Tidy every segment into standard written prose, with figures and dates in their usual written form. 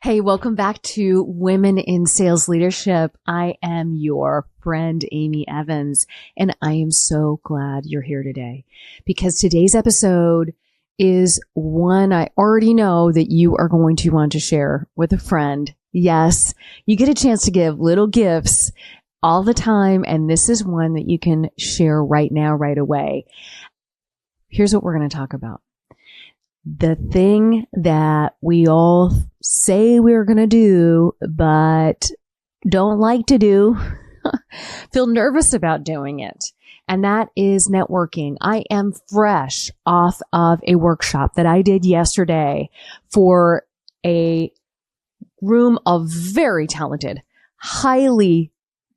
Hey, welcome back to Women in Sales Leadership. I am your friend, Amy Evans, and I am so glad you're here today because today's episode is one I already know that you are going to want to share with a friend. Yes, you get a chance to give little gifts all the time, and this is one that you can share right now, right away. Here's what we're going to talk about. The thing that we all say we're going to do, but don't like to do, feel nervous about doing it. And that is networking. I am fresh off of a workshop that I did yesterday for a room of very talented, highly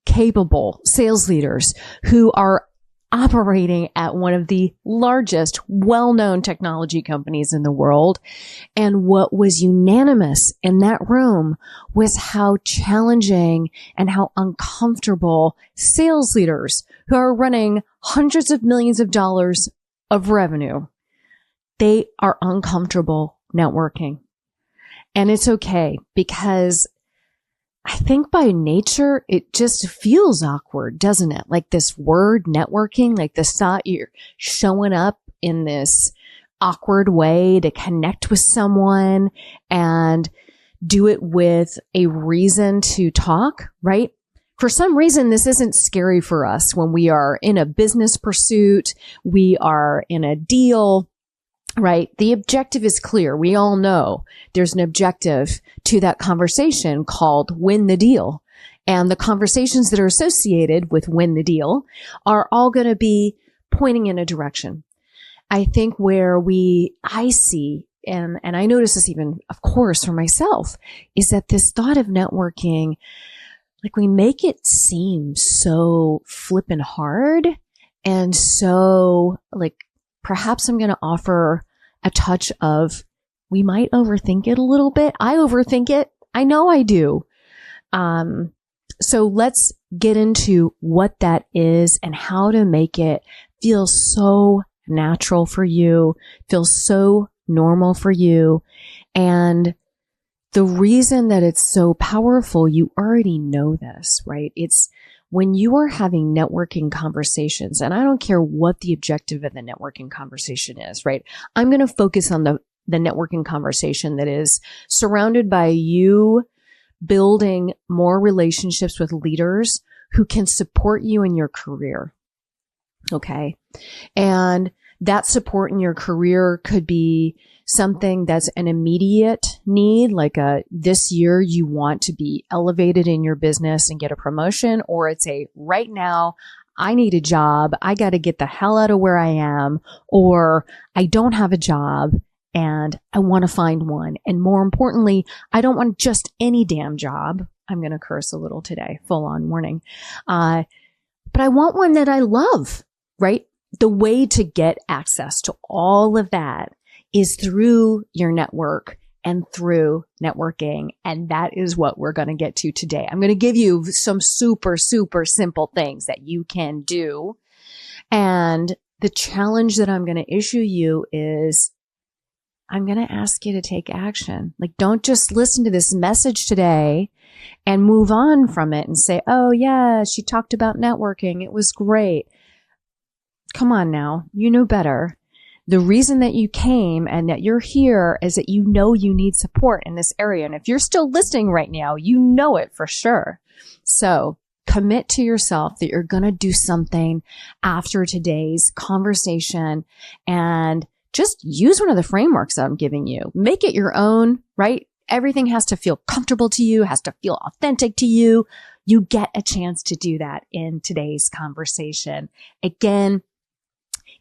capable sales leaders who are operating at one of the largest, well-known technology companies in the world. And what was unanimous in that room was how challenging and how uncomfortable sales leaders who are running hundreds of millions of dollars of revenue, they are uncomfortable networking. And it's okay because I think by nature, it just feels awkward, doesn't it? Like this word networking, like this thought you're showing up in this awkward way to connect with someone and do it with a reason to talk, right? For some reason, this isn't scary for us when we are in a business pursuit, we are in a deal, right? The objective is clear. We all know there's an objective to that conversation called win the deal. And the conversations that are associated with win the deal are all going to be pointing in a direction. I think where I see, and I notice this even, of course, for myself, is that this thought of networking, like we make it seem so flippin' hard and so like, perhaps I'm going to offer a touch of, we might overthink it a little bit. I overthink it. I know I do. So let's get into what that is and how to make it feel so natural for you, feel so normal for you. And the reason that it's so powerful, you already know this, right? It's when you are having networking conversations, and I don't care what the objective of the networking conversation is, right? I'm going to focus on the networking conversation that is surrounded by you building more relationships with leaders who can support you in your career. Okay. And that support in your career could be something that's an immediate need, like this year you want to be elevated in your business and get a promotion, or it's right now I need a job. I got to get the hell out of where I am, or I don't have a job and I want to find one. And more importantly, I don't want just any damn job. I'm going to curse a little today, full on warning. But I want one that I love, right? The way to get access to all of that is through your network and through networking. And that is what we're going to get to today. I'm going to give you some super, super simple things that you can do. And the challenge that I'm going to issue you is I'm going to ask you to take action. Like, don't just listen to this message today and move on from it and say, oh yeah, she talked about networking. It was great. Come on now. You know better. The reason that you came and that you're here is that you know you need support in this area. And if you're still listening right now, you know it for sure. So commit to yourself that you're going to do something after today's conversation and just use one of the frameworks I'm giving you. Make it your own, right? Everything has to feel comfortable to you, has to feel authentic to you. You get a chance to do that in today's conversation. Again,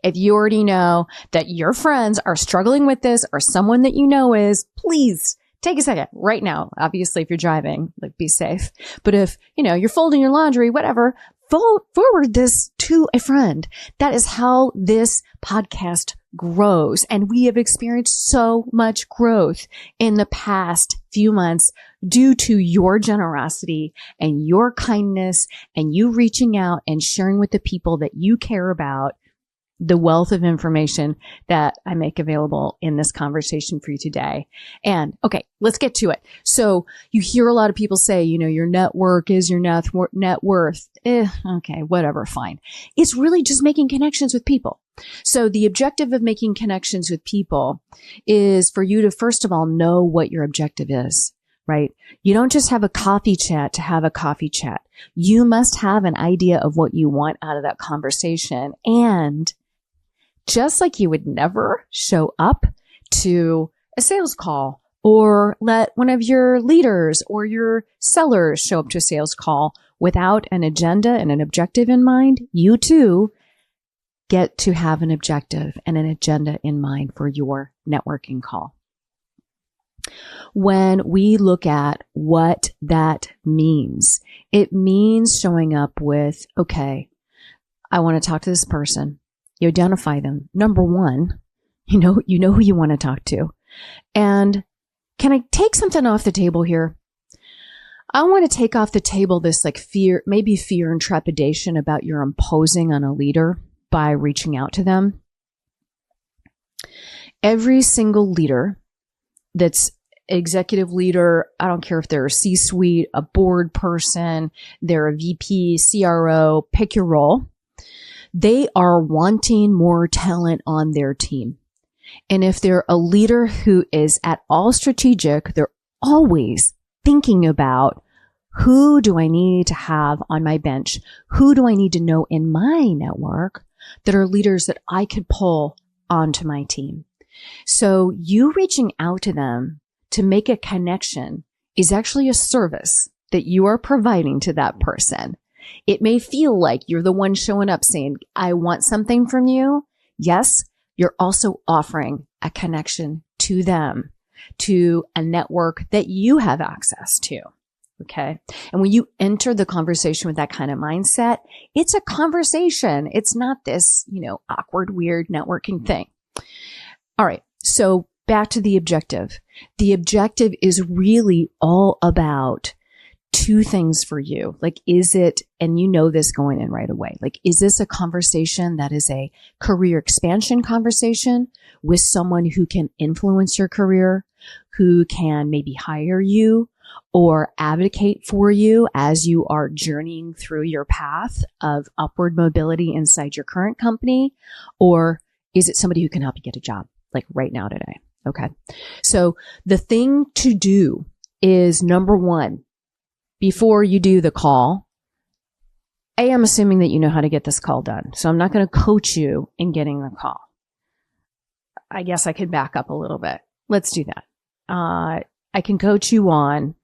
if you already know that your friends are struggling with this or someone that you know is, please take a second right now. Obviously, if you're driving, like be safe. But if, you're folding your laundry, whatever, forward this to a friend. That is how this podcast grows. And we have experienced so much growth in the past few months due to your generosity and your kindness and you reaching out and sharing with the people that you care about the wealth of information that I make available in this conversation for you today. And okay, let's get to it. So you hear a lot of people say, your network is your net worth. Okay, whatever, fine. It's really just making connections with people. So the objective of making connections with people is for you to, first of all, know what your objective is. Right? You don't just have a coffee chat to have a coffee chat. You must have an idea of what you want out of that conversation. And just like you would never show up to a sales call or let one of your leaders or your sellers show up to a sales call without an agenda and an objective in mind, you too get to have an objective and an agenda in mind for your networking call. When we look at what that means, it means showing up with, okay, I want to talk to this person. You identify them. Number one, you know who you want to talk to. And can I take something off the table here? I want to take off the table this fear and trepidation about your imposing on a leader by reaching out to them. Every single leader that's executive leader, I don't care if they're a C-suite, a board person, they're a VP, CRO, pick your role. They are wanting more talent on their team. And if they're a leader who is at all strategic, they're always thinking about, who do I need to have on my bench? Who do I need to know in my network that are leaders that I could pull onto my team? So you reaching out to them to make a connection is actually a service that you are providing to that person. It may feel like you're the one showing up saying, I want something from you. Yes, you're also offering a connection to them, to a network that you have access to. Okay. And when you enter the conversation with that kind of mindset, it's a conversation. It's not this, awkward, weird networking thing. All right. So back to the objective. The objective is really all about two things for you. Is it, and this going in right away, is this a conversation that is a career expansion conversation with someone who can influence your career, who can maybe hire you or advocate for you as you are journeying through your path of upward mobility inside your current company? Or is it somebody who can help you get a job right now today? Okay. So the thing to do is, number one, before you do the call, I am assuming that you know how to get this call done. So I'm not going to coach you in getting the call. I guess I could back up a little bit. Let's do that. I can coach you on,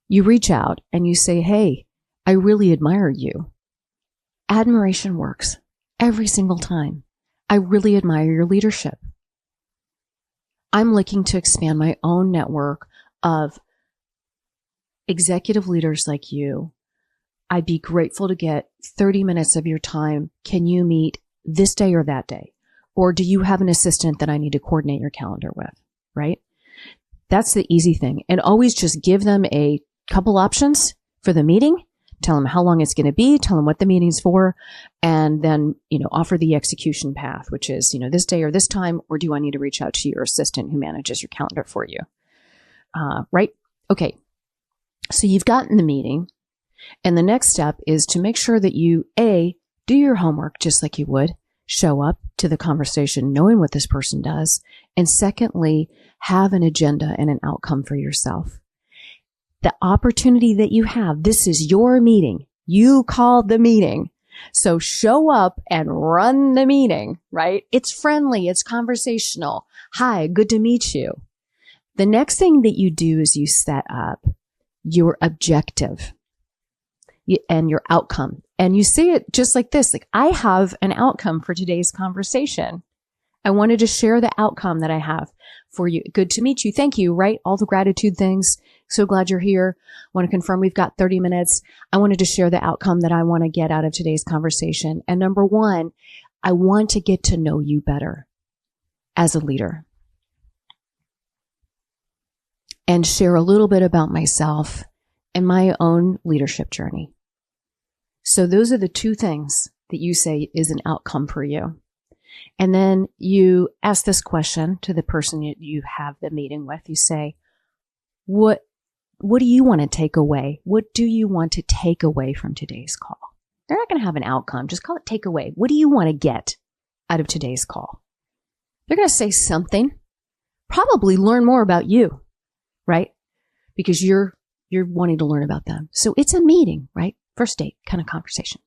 you reach out and you say, hey, I really admire you. Admiration works every single time. I really admire your leadership. I'm looking to expand my own network of executive leaders like you. I'd be grateful to get 30 minutes of your time. Can you meet this day or that day? Or do you have an assistant that I need to coordinate your calendar with? Right? That's the easy thing. And always just give them a couple options for the meeting. Tell them how long it's going to be. Tell them what the meeting's for. And then, offer the execution path, which is, this day or this time, or do I need to reach out to your assistant who manages your calendar for you? Right? Okay. So you've gotten the meeting. And the next step is to make sure that you, A, do your homework just like you would. Show up to the conversation knowing what this person does. And secondly, have an agenda and an outcome for yourself. The opportunity that you have, this is your meeting. You called the meeting. So show up and run the meeting, right? It's friendly. It's conversational. Hi, good to meet you. The next thing that you do is you set up your objective and your outcome. And you say it just like this, I have an outcome for today's conversation. I wanted to share the outcome that I have for you. Good to meet you. Thank you, right? All the gratitude things. So glad you're here. Want to confirm we've got 30 minutes. I wanted to share the outcome that I want to get out of today's conversation. And number one, I want to get to know you better as a leader and share a little bit about myself and my own leadership journey. So those are the two things that you say is an outcome for you. And then you ask this question to the person you have the meeting with. You say, what do you want to take away? What do you want to take away from today's call? They're not going to have an outcome. Just call it takeaway. What do you want to get out of today's call? They're going to say something, probably learn more about you, right? Because you're wanting to learn about them. So it's a meeting, right? First date kind of conversation.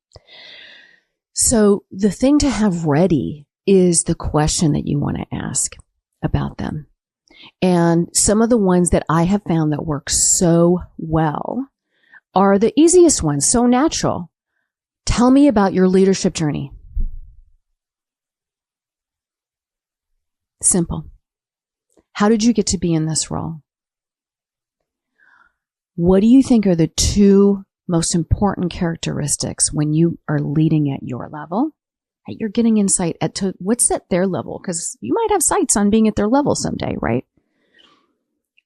So the thing to have ready is the question that you want to ask about them. And some of the ones that I have found that work so well are the easiest ones, so natural. Tell me about your leadership journey. Simple. How did you get to be in this role? What do you think are the two most important characteristics when you are leading at your level? You're getting insight to what's at their level, because you might have sights on being at their level someday, right?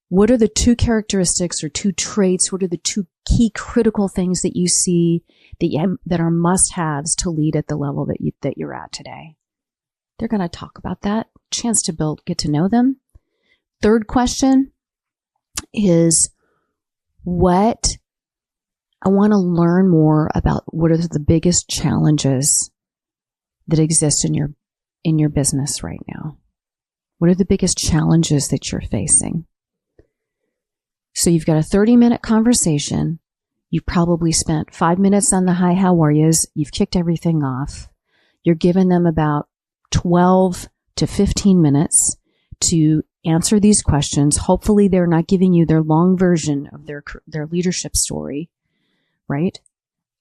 What are the two characteristics or two traits? What are the two key critical things that you see that are must-haves to lead at the level that you're at today? They're going to talk about that. Chance to get to know them. Third question is, what I want to learn more about. What are the biggest challenges that exist in your business right now? What are the biggest challenges that you're facing? So you've got a 30-minute conversation. You've probably spent 5 minutes on the hi, how are yous. You've kicked everything off. You're giving them about 12 to 15 minutes to answer these questions. Hopefully they're not giving you their long version of their leadership story, right?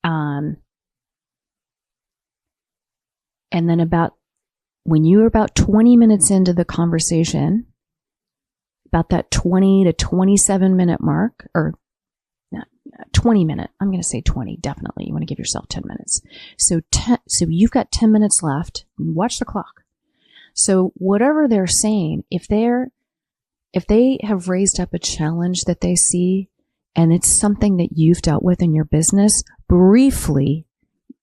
And then when you're about 20 minutes into the conversation, about that 20 to 27 minute mark, or 20 minute, I'm going to say 20, definitely. You want to give yourself 10 minutes. So you've got 10 minutes left. Watch the clock. So whatever they're saying, if they have raised up a challenge that they see, and it's something that you've dealt with in your business briefly,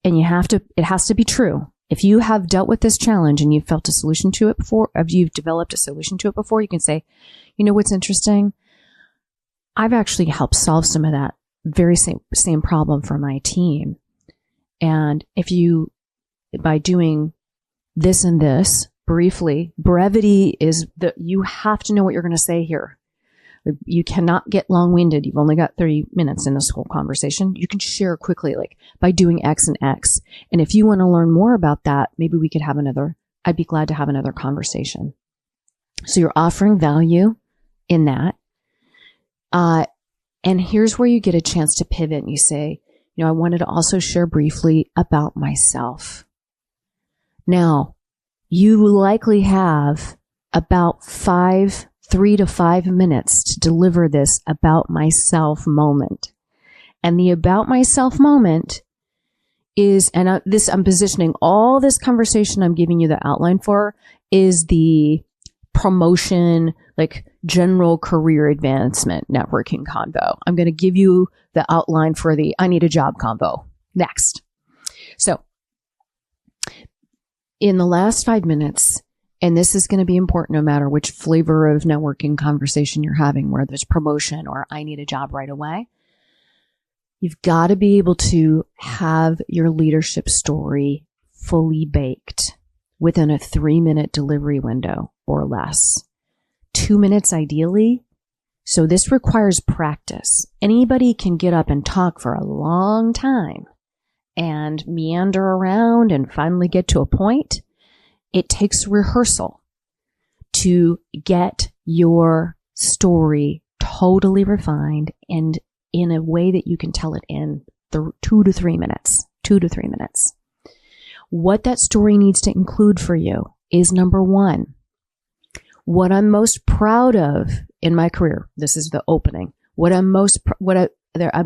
and it has to be true. If you have dealt with this challenge and you've felt a solution to it before, if you've developed a solution to it before, you can say, you know what's interesting? I've actually helped solve some of that very same problem for my team. And by doing this and this briefly, brevity is you have to know what you're going to say here. You cannot get long-winded. You've only got 30 minutes in this whole conversation. You can share quickly, like by doing X and X. And if you want to learn more about that, maybe we could have I'd be glad to have another conversation. So you're offering value in that. And here's where you get a chance to pivot and you say, I wanted to also share briefly about myself. Now, you likely have about 3 to 5 minutes to deliver this about myself moment. And the about myself moment is, and I'm positioning all this conversation I'm giving you the outline for, is the promotion, like general career advancement networking convo. I'm going to give you the outline for the I need a job convo next. So in the last 5 minutes, and this is going to be important no matter which flavor of networking conversation you're having, whether it's promotion or I need a job right away, you've got to be able to have your leadership story fully baked within a 3-minute delivery window or less. 2 minutes ideally. So this requires practice. Anybody can get up and talk for a long time and meander around and finally get to a point. It takes rehearsal to get your story totally refined and in a way that you can tell it in 2 to 3 minutes. 2 to 3 minutes. What that story needs to include for you is, number one, what I'm most proud of in my career. This is the opening. I'm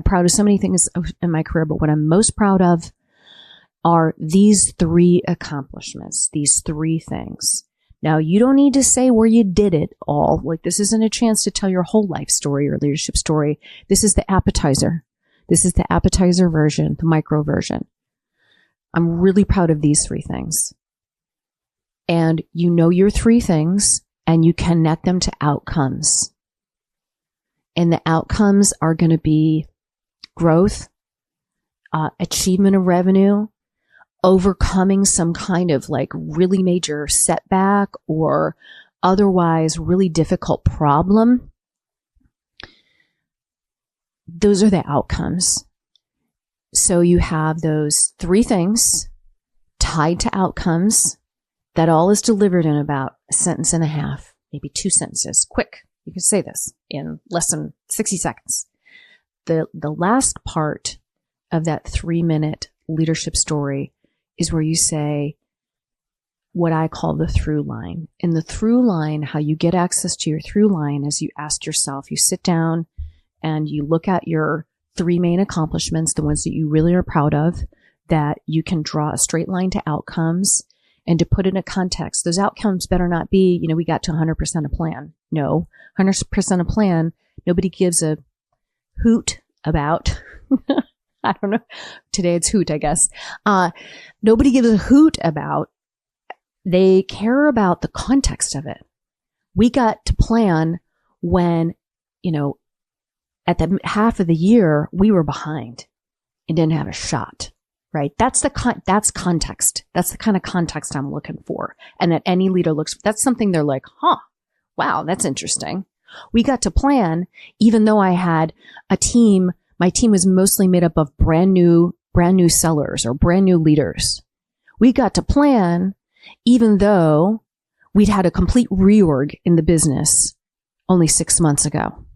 proud of so many things in my career, but what I'm most proud of are these 3 accomplishments, these 3 things. Now, you don't need to say where you did it all. Like, this isn't a chance to tell your whole life story or leadership story. This is the appetizer. This is the appetizer version, the micro version. I'm really proud of these 3 things. and you know your three things and you connect them to outcomes. And the outcomes are going to be growth, achievement of revenue, overcoming some kind of like really major setback or otherwise really difficult problem. Those are the outcomes. So you have those three things tied to outcomes that all is delivered in about a sentence and a half, maybe 2 sentences. Quick. You can say this in less than 60 seconds. The last part of that 3-minute leadership story is where you say what I call the through line. In the through line, how you get access to your through line is you ask yourself, you sit down and you look at your 3 main accomplishments, the ones that you really are proud of, that you can draw a straight line to outcomes. And to put in a context, those outcomes better not be, we got to 100% of plan. No, 100% of plan, nobody gives a hoot about. I don't know. Today it's hoot, I guess. Nobody gives a hoot about. They care about the context of it. We got to plan when, at the half of the year, we were behind and didn't have a shot. Right? That's context. That's the kind of context I'm looking for. And that any leader that's something they're like, wow, that's interesting. We got to plan, even though I had a team, my team was mostly made up of brand new sellers or brand new leaders. We got to plan, even though we'd had a complete reorg in the business only 6 months ago.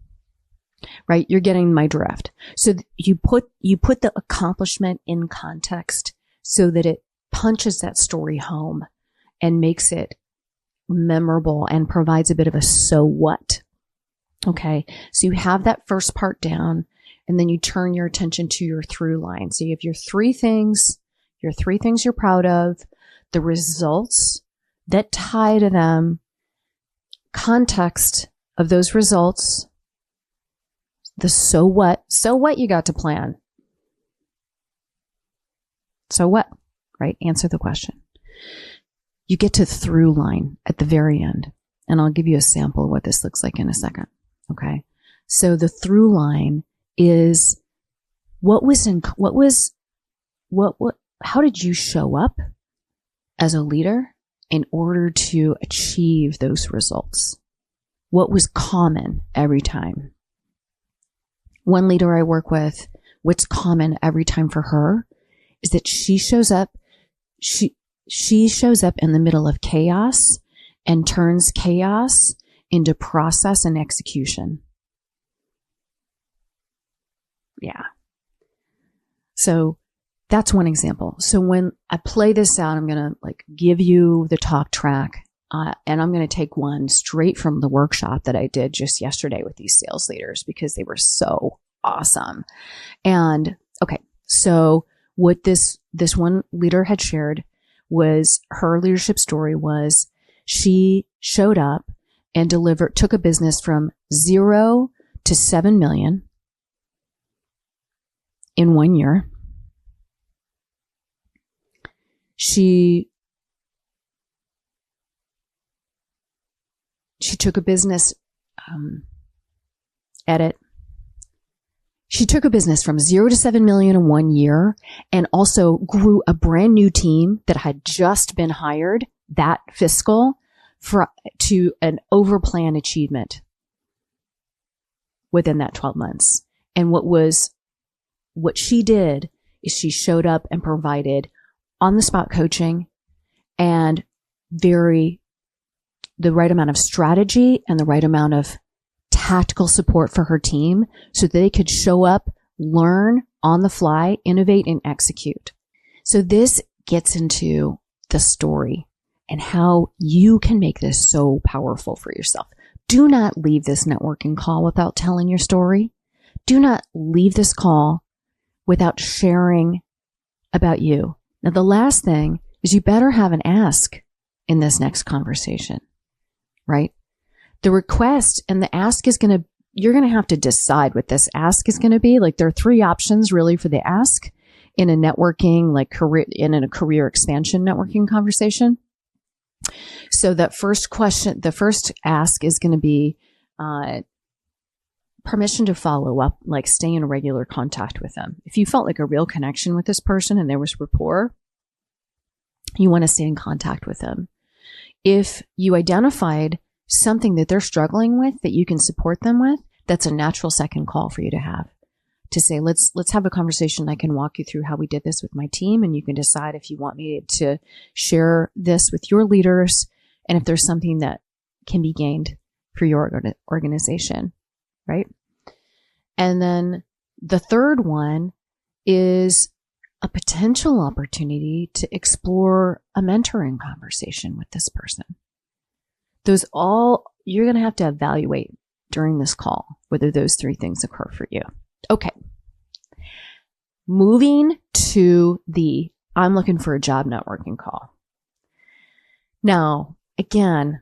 Right? You're getting my drift. So you put the accomplishment in context so that it punches that story home and makes it memorable and provides a bit of a so what. Okay. So you have that first part down and then you turn your attention to your through line. So you have your three things you're proud of, the results that tie to them, context of those results, the so what you got to plan. So what, right? Answer the question. You get to through line at the very end, and I'll give you a sample of what this looks like in a second. Okay. So the through line is how did you show up as a leader in order to achieve those results? What was common every time? One leader I work with, what's common every time for her is that she shows up in the middle of chaos and turns chaos into process and execution. Yeah. So that's one example. So when I play this out, I'm going to give you the talk track. And I'm going to take one straight from the workshop that I did just yesterday with these sales leaders because they were so awesome. And okay, so what this one leader had shared was her leadership story was she showed up and took a business from 0 to 7 million in 1 year. She took a business, She took a business from 0 to 7 million in 1 year and also grew a brand new team that had just been hired that fiscal to an overplan achievement within that 12 months. And what she did is she showed up and provided on the spot coaching and the right amount of strategy and the right amount of tactical support for her team so that they could show up, learn on the fly, innovate, and execute. So this gets into the story and how you can make this so powerful for yourself. Do not leave this networking call without telling your story. Do not leave this call without sharing about you. Now, the last thing is you better have an ask in this next conversation, right? The request and the ask you're going to have to decide what this ask is going to be. There are 3 options really for the ask in a networking, in a career expansion networking conversation. So that first question, the first ask is going to be permission to follow up, like stay in regular contact with them. If you felt like a real connection with this person and there was rapport, you want to stay in contact with them. If you identified something that they're struggling with that you can support them with, that's a natural second call for you to have. To say, let's have a conversation. I can walk you through how we did this with my team, and you can decide if you want me to share this with your leaders and if there's something that can be gained for your organization, right? And then the third one is a potential opportunity to explore a mentoring conversation with this person. Those all, you're going to have to evaluate during this call whether those three things occur for you. Okay. Moving to the I'm looking for a job networking call. Now, again,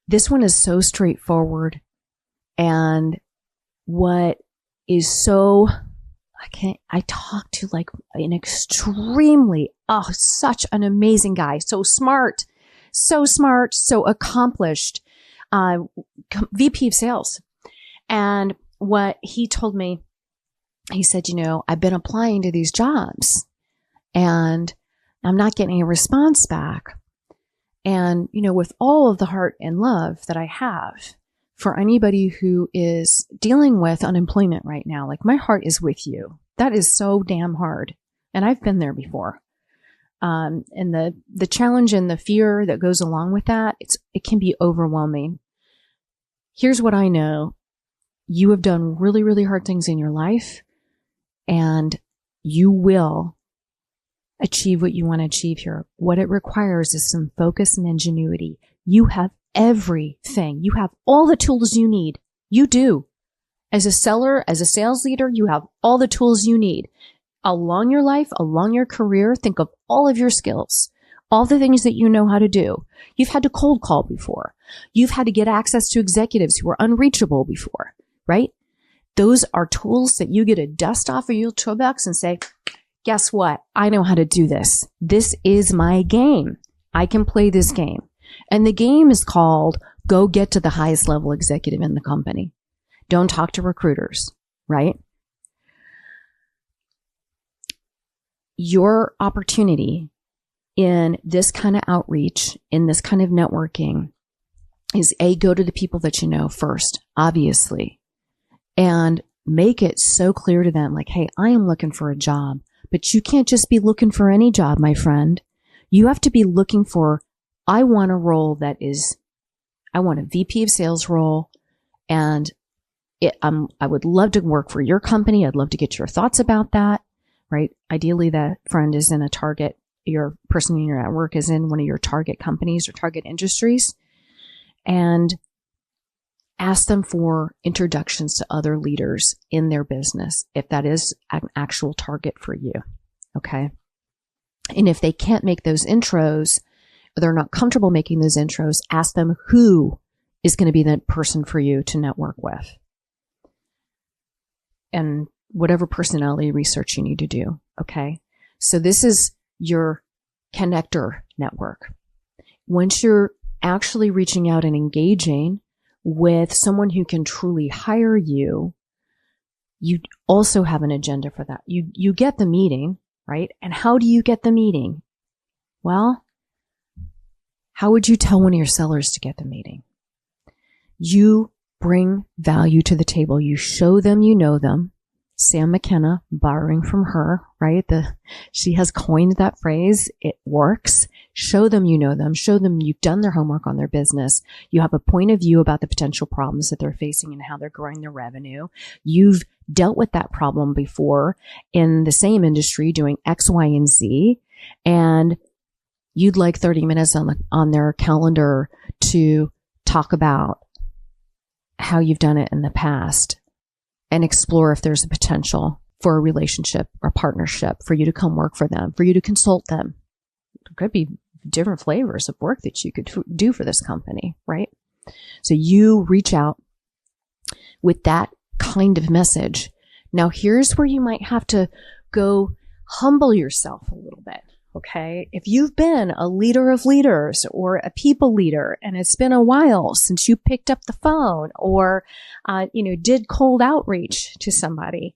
this one is so straightforward, and what is so, I talked to like an extremely, such an amazing guy, so smart, so accomplished, VP of sales. And what he told me, he said, I've been applying to these jobs and I'm not getting a response back. And, with all of the heart and love that I have for anybody who is dealing with unemployment right now, like my heart is with you. That is so damn hard. And I've been there before. And the challenge and the fear that goes along with that, it can be overwhelming. Here's what I know. You have done really, really hard things in your life, and you will achieve what you want to achieve here. What it requires is some focus and ingenuity. You have everything. You have all the tools you need. You do. As a seller, as a sales leader, you have all the tools you need. Along your life, along your career, think of all of your skills, all the things that you know how to do. You've had to cold call before. You've had to get access to executives who were unreachable before, right? Those are tools that you get to dust off of your toolbox and say, guess what? I know how to do this. This is my game. I can play this game. And the game is called go get to the highest level executive in the company. Don't talk to recruiters, right? Your opportunity in this kind of outreach, in this kind of networking, is go to the people that you know first, obviously, and make it so clear to them, like, hey, I am looking for a job, but you can't just be looking for any job, my friend. You have to be looking for, I want a role that is, I want a VP of sales role, and I would love to work for your company. I'd love to get your thoughts about that, right? Ideally, that friend is in a target, your person in your network is in one of your target companies or target industries, and ask them for introductions to other leaders in their business, if that is an actual target for you. Okay. And if they can't make those intros, or they're not comfortable making those intros, ask them who is going to be the person for you to network with. And whatever personality research you need to do. Okay. So this is your connector network. Once you're actually reaching out and engaging with someone who can truly hire you, you also have an agenda for that. You get the meeting, right? And how do you get the meeting? Well, how would you tell one of your sellers to get the meeting? You bring value to the table. You show them you know them. Sam McKenna, borrowing from her, right? She has coined that phrase. It works. Show them you know them. Show them you've done their homework on their business. You have a point of view about the potential problems that they're facing and how they're growing their revenue. You've dealt with that problem before in the same industry doing X, Y, and Z. And you'd like 30 minutes on their calendar to talk about how you've done it in the past and explore if there's a potential for a relationship or partnership for you to come work for them, for you to consult them. There could be different flavors of work that you could do for this company, right? So you reach out with that kind of message. Now, here's where you might have to go humble yourself a little bit, Okay. If you've been a leader of leaders or a people leader and it's been a while since you picked up the phone or, did cold outreach to somebody,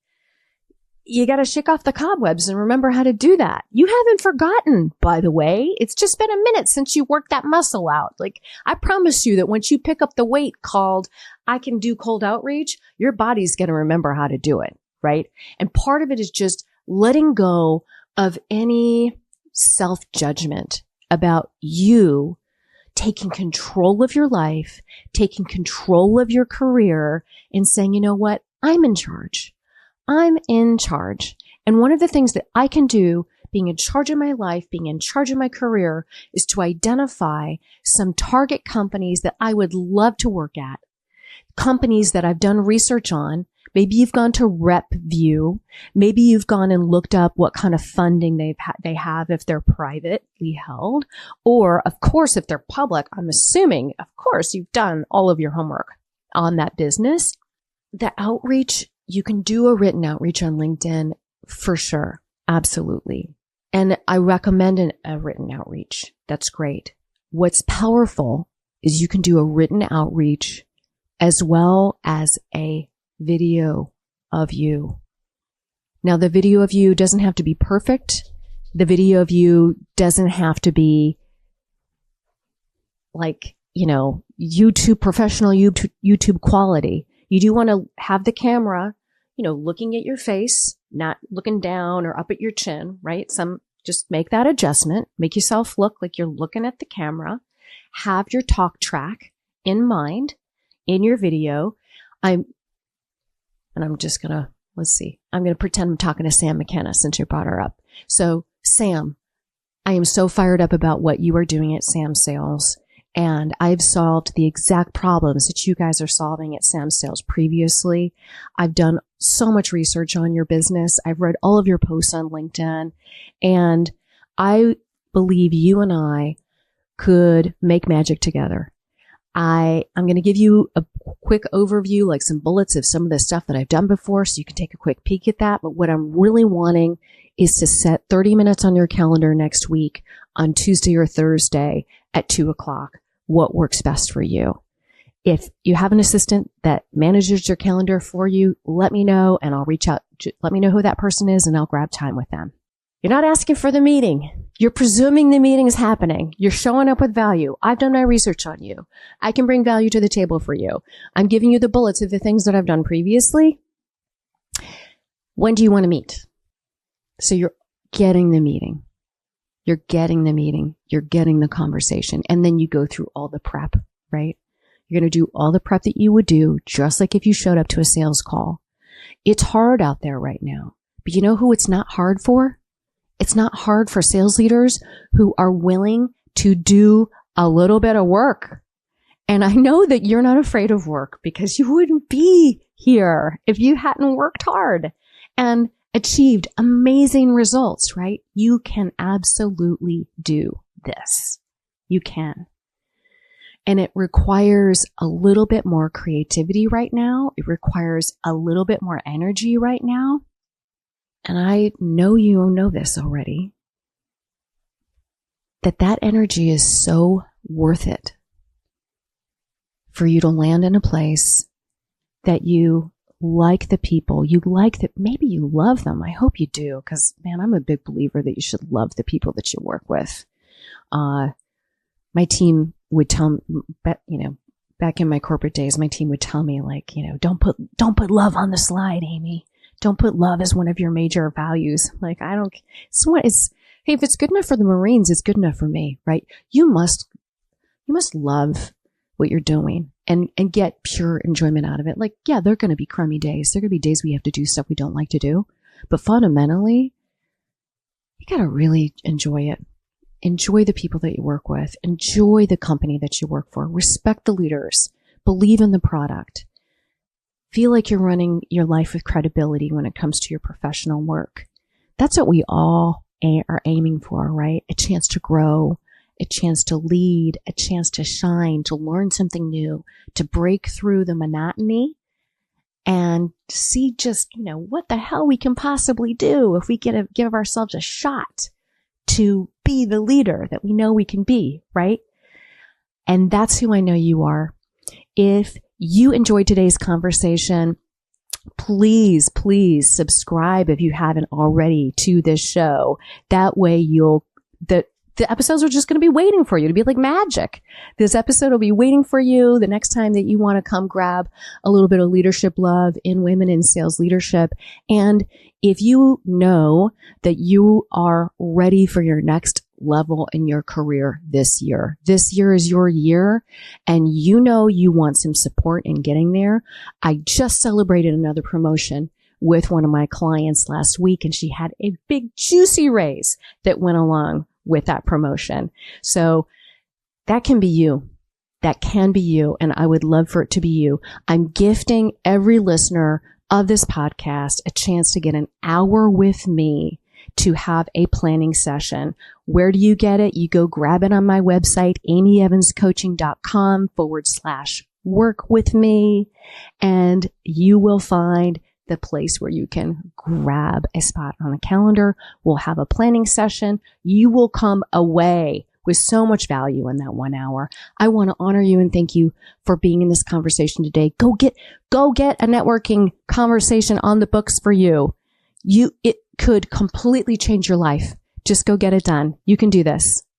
you got to shake off the cobwebs and remember how to do that. You haven't forgotten, by the way. It's just been a minute since you worked that muscle out. Like, I promise you that once you pick up the weight called, I can do cold outreach, your body's going to remember how to do it, right? And part of it is just letting go of any self-judgment about you taking control of your life, taking control of your career, and saying, you know what? I'm in charge. I'm in charge. And one of the things that I can do, being in charge of my life, being in charge of my career, is to identify some target companies that I would love to work at, companies that I've done research on. Maybe you've gone to RepView. Maybe you've gone and looked up what kind of funding they have if they're privately held. Or, of course, if they're public, I'm assuming, of course, you've done all of your homework on that business. The outreach, you can do a written outreach on LinkedIn for sure. Absolutely. And I recommend a written outreach. That's great. What's powerful is you can do a written outreach as well as a video of you. Now, the video of you doesn't have to be perfect. The video of you doesn't have to be like, YouTube, professional YouTube quality. You do want to have the camera, looking at your face, not looking down or up at your chin, right? Just make that adjustment. Make yourself look like you're looking at the camera. Have your talk track in mind in your video. I'm going to pretend I'm talking to Sam McKenna since you brought her up. So Sam, I am so fired up about what you are doing at Sam Sales. And I've solved the exact problems that you guys are solving at Sam Sales previously. I've done so much research on your business. I've read all of your posts on LinkedIn. And I believe you and I could make magic together. I'm going to give you a quick overview, like some bullets of some of the stuff that I've done before, so you can take a quick peek at that. But what I'm really wanting is to set 30 minutes on your calendar next week on Tuesday or Thursday at 2:00. What works best for you? If you have an assistant that manages your calendar for you, let me know and I'll reach out. Let me know who that person is and I'll grab time with them. You're not asking for the meeting. You're presuming the meeting is happening. You're showing up with value. I've done my research on you. I can bring value to the table for you. I'm giving you the bullets of the things that I've done previously. When do you want to meet? So you're getting the meeting. You're getting the meeting. You're getting the conversation. And then you go through all the prep, right? You're going to do all the prep that you would do, just like if you showed up to a sales call. It's hard out there right now. But you know who it's not hard for? It's not hard for sales leaders who are willing to do a little bit of work. And I know that you're not afraid of work because you wouldn't be here if you hadn't worked hard and achieved amazing results, right? You can absolutely do this. You can. And it requires a little bit more creativity right now. It requires a little bit more energy right now. And I know you know this already, that energy is so worth it for you to land in a place that you like the people, you like that, maybe you love them. I hope you do, because man, I'm a big believer that you should love the people that you work with. My team would tell me, back in my corporate days, my team would tell me don't put love on the slide, Amy. Don't put love as one of your major values. Like, hey, if it's good enough for the Marines, it's good enough for me, right? You must love what you're doing and get pure enjoyment out of it. Like, yeah, there are going to be crummy days. There are going to be days we have to do stuff we don't like to do. But fundamentally, you got to really enjoy it. Enjoy the people that you work with. Enjoy the company that you work for. Respect the leaders. Believe in the product. Feel like you're running your life with credibility when it comes to your professional work. That's what we all are aiming for, right? A chance to grow, a chance to lead, a chance to shine, to learn something new, to break through the monotony and see just, what the hell we can possibly do if we give ourselves a shot to be the leader that we know we can be, right? And that's who I know you are. If you enjoyed today's conversation, please subscribe if you haven't already to this show. That way the episodes are just going to be waiting for you to be like magic. This episode will be waiting for you the next time that you want to come grab a little bit of leadership love in women in sales leadership. And if you know that you are ready for your next level in your career this year is your year, and you know you want some support in getting there. I just celebrated another promotion with one of my clients last week, and she had a big juicy raise that went along with that promotion. So that can be you. That can be you. And I would love for it to be you. I'm gifting every listener of this podcast a chance to get an hour with me to have a planning session. Where do you get it? You go grab it on my website, amyevanscoaching.com/work with me, and you will find the place where you can grab a spot on the calendar. We'll have a planning session. You will come away with so much value in that 1 hour. I want to honor you and thank you for being in this conversation today. Go get a networking conversation on the books for you. It could completely change your life. Just go get it done. You can do this.